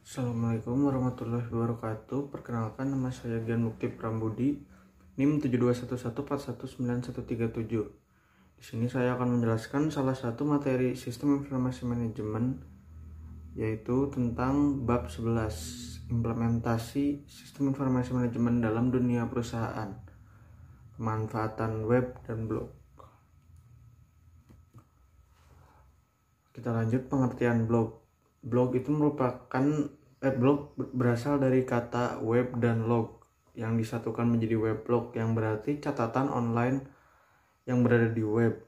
Assalamualaikum warahmatullahi wabarakatuh. Perkenalkan, nama saya Gian Mukti Prambudi, NIM 7211419137. Di sini saya akan menjelaskan salah satu materi Sistem Informasi Manajemen, yaitu tentang bab 11, implementasi Sistem Informasi Manajemen dalam dunia perusahaan, pemanfaatan web dan blog. Kita lanjut pengertian blog. Blog itu merupakan blog berasal dari kata web dan log yang disatukan menjadi weblog, yang berarti catatan online yang berada di web.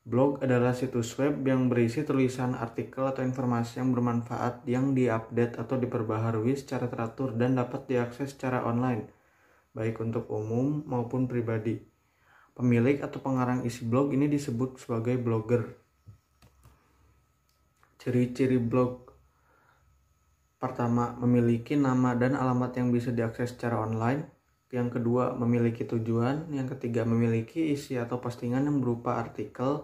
Blog adalah situs web yang berisi tulisan, artikel, atau informasi yang bermanfaat yang diupdate atau diperbaharui secara teratur dan dapat diakses secara online, baik untuk umum maupun pribadi. Pemilik atau pengarang isi blog ini disebut sebagai blogger. Ciri-ciri blog: pertama, memiliki nama dan alamat yang bisa diakses secara online. Yang kedua, memiliki tujuan. Yang ketiga, memiliki isi atau postingan yang berupa artikel,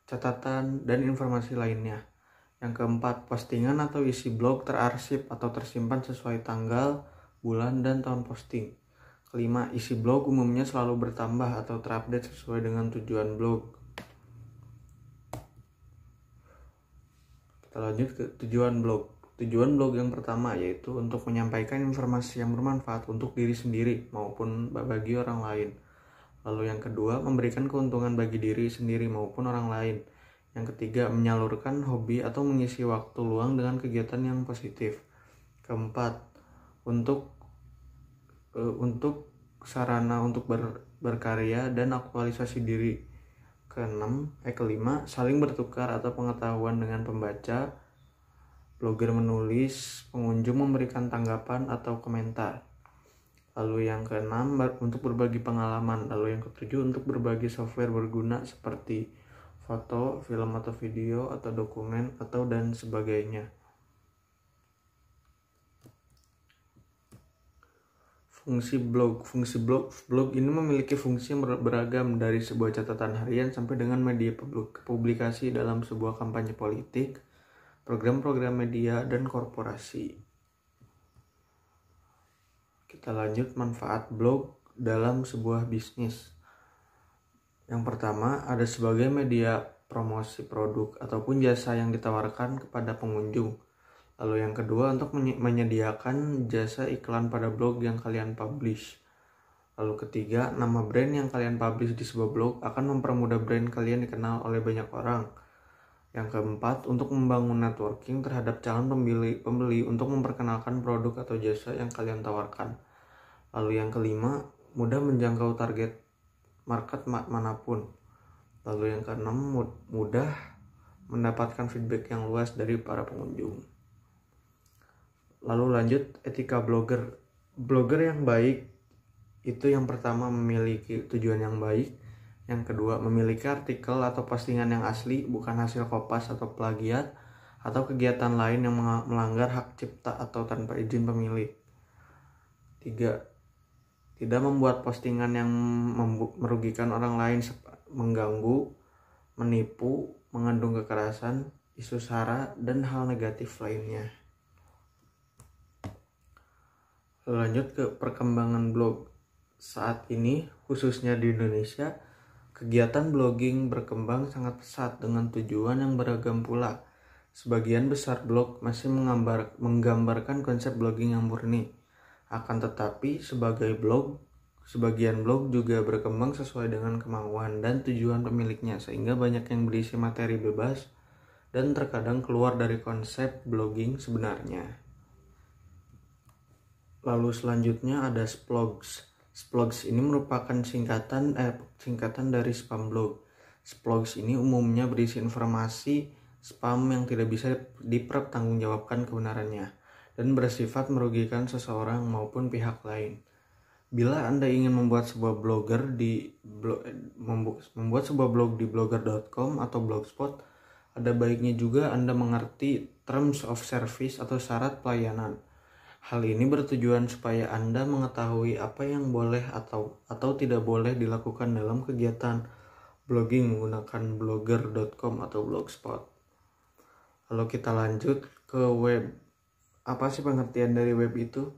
catatan, dan informasi lainnya. Yang keempat, postingan atau isi blog terarsip atau tersimpan sesuai tanggal, bulan, dan tahun posting. Kelima, isi blog umumnya selalu bertambah atau terupdate sesuai dengan tujuan blog. Kita lanjut ke tujuan blog. Tujuan blog yang pertama yaitu untuk menyampaikan informasi yang bermanfaat untuk diri sendiri maupun bagi orang lain. Lalu yang kedua, memberikan keuntungan bagi diri sendiri maupun orang lain. Yang ketiga, menyalurkan hobi atau mengisi waktu luang dengan kegiatan yang positif. Keempat, untuk sarana untuk berkarya dan aktualisasi diri. Kelima, saling bertukar atau pengetahuan dengan pembaca. Blogger menulis, pengunjung memberikan tanggapan atau komentar. Lalu yang keenam, untuk berbagi pengalaman. Lalu yang ketujuh, untuk berbagi software berguna seperti foto, film atau video, atau dokumen, atau dan sebagainya. Fungsi blog. Fungsi blog ini memiliki fungsi yang beragam, dari sebuah catatan harian sampai dengan media publikasi dalam sebuah kampanye politik, program-program media, dan korporasi. Kita lanjut manfaat blog dalam sebuah bisnis. Yang pertama, ada sebagai media promosi produk ataupun jasa yang ditawarkan kepada pengunjung. Lalu yang kedua, untuk menyediakan jasa iklan pada blog yang kalian publish. Lalu ketiga, nama brand yang kalian publish di sebuah blog akan mempermudah brand kalian dikenal oleh banyak orang. Yang keempat, untuk membangun networking terhadap calon pembeli untuk memperkenalkan produk atau jasa yang kalian tawarkan. Lalu yang kelima, mudah menjangkau target market manapun. Lalu yang keenam, mudah mendapatkan feedback yang luas dari para pengunjung. Lalu lanjut, etika blogger. Blogger yang baik itu yang pertama memiliki tujuan yang baik. Yang kedua, memiliki artikel atau postingan yang asli, bukan hasil kopas atau plagiat, atau kegiatan lain yang melanggar hak cipta atau tanpa izin pemilik. 3. Tidak membuat postingan yang merugikan orang lain, mengganggu, menipu, mengandung kekerasan, isu sara, dan hal negatif lainnya. Lanjut ke perkembangan blog. Saat ini, khususnya di Indonesia, kegiatan blogging berkembang sangat pesat dengan tujuan yang beragam pula. Sebagian besar blog masih menggambarkan konsep blogging yang murni. Akan tetapi, sebagian blog juga berkembang sesuai dengan kemauan dan tujuan pemiliknya, sehingga banyak yang berisi materi bebas dan terkadang keluar dari konsep blogging sebenarnya. Lalu selanjutnya ada splogs. Splogs ini merupakan singkatan dari spam blog. Splogs ini umumnya berisi informasi spam yang tidak bisa dipertanggungjawabkan kebenarannya dan bersifat merugikan seseorang maupun pihak lain. Bila Anda ingin membuat sebuah blog di blogger.com atau blogspot, ada baiknya juga Anda mengerti terms of service atau syarat pelayanan. Hal ini bertujuan supaya Anda mengetahui apa yang boleh atau tidak boleh dilakukan dalam kegiatan blogging menggunakan blogger.com atau blogspot. Lalu kita lanjut ke web. Apa sih pengertian dari web itu?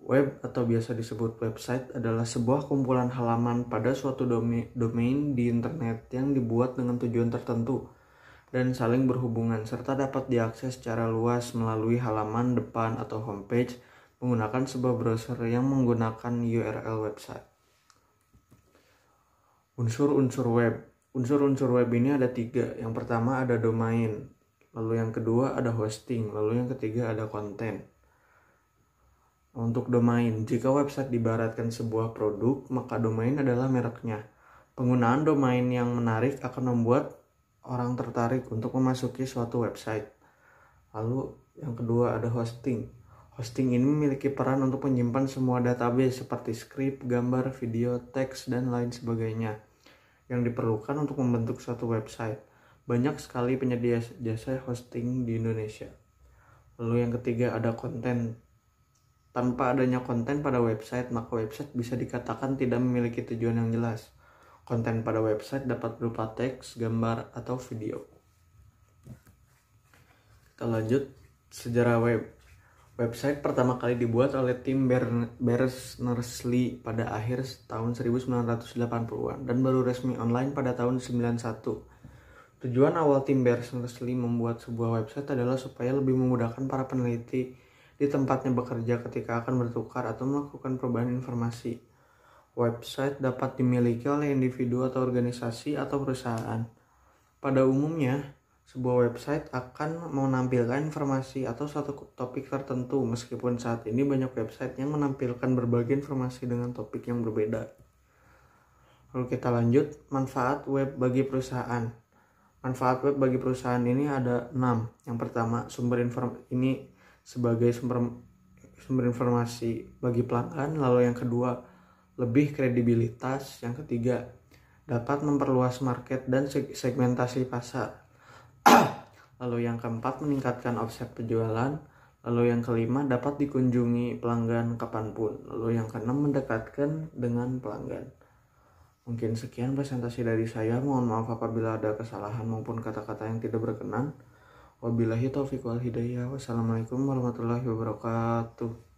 Web atau biasa disebut website adalah sebuah kumpulan halaman pada suatu domain di internet yang dibuat dengan tujuan tertentu dan saling berhubungan serta dapat diakses secara luas melalui halaman depan atau homepage menggunakan sebuah browser yang menggunakan URL website. Unsur-unsur web. Unsur-unsur web ini ada 3. Yang pertama ada domain, lalu yang kedua ada hosting, lalu yang ketiga ada konten. Untuk domain, jika website diibaratkan sebuah produk, maka domain adalah mereknya. Penggunaan domain yang menarik akan membuat orang tertarik untuk memasuki suatu website. Lalu yang kedua ada hosting. Hosting ini memiliki peran untuk menyimpan semua database seperti skrip, gambar, video, teks, dan lain sebagainya yang diperlukan untuk membentuk suatu website. Banyak sekali penyedia jasa hosting di Indonesia. Lalu yang ketiga ada konten. Tanpa adanya konten pada website, maka website bisa dikatakan tidak memiliki tujuan yang jelas. Konten pada website dapat berupa teks, gambar, atau video. Kita lanjut, sejarah web. Website pertama kali dibuat oleh tim Berners-Lee pada akhir tahun 1980-an dan baru resmi online pada tahun 1991. Tujuan awal tim Berners-Lee membuat sebuah website adalah supaya lebih memudahkan para peneliti di tempatnya bekerja ketika akan bertukar atau melakukan perubahan informasi. Website dapat dimiliki oleh individu atau organisasi atau perusahaan. Pada umumnya, sebuah website akan menampilkan informasi atau suatu topik tertentu, meskipun saat ini banyak website yang menampilkan berbagai informasi dengan topik yang berbeda. Lalu kita lanjut, manfaat web bagi perusahaan. Manfaat web bagi perusahaan ini ada 6. Yang pertama, sumber informasi bagi pelanggan. Lalu yang kedua, lebih kredibilitas. Yang ketiga, dapat memperluas market dan segmentasi pasar. Lalu yang keempat, meningkatkan omset penjualan. Lalu yang kelima, dapat dikunjungi pelanggan kapanpun. Lalu yang keenam, mendekatkan dengan pelanggan. Mungkin sekian presentasi dari saya. Mohon maaf apabila ada kesalahan maupun kata-kata yang tidak berkenan. Wabillahi taufiq wal hidayah. Wassalamualaikum warahmatullahi wabarakatuh.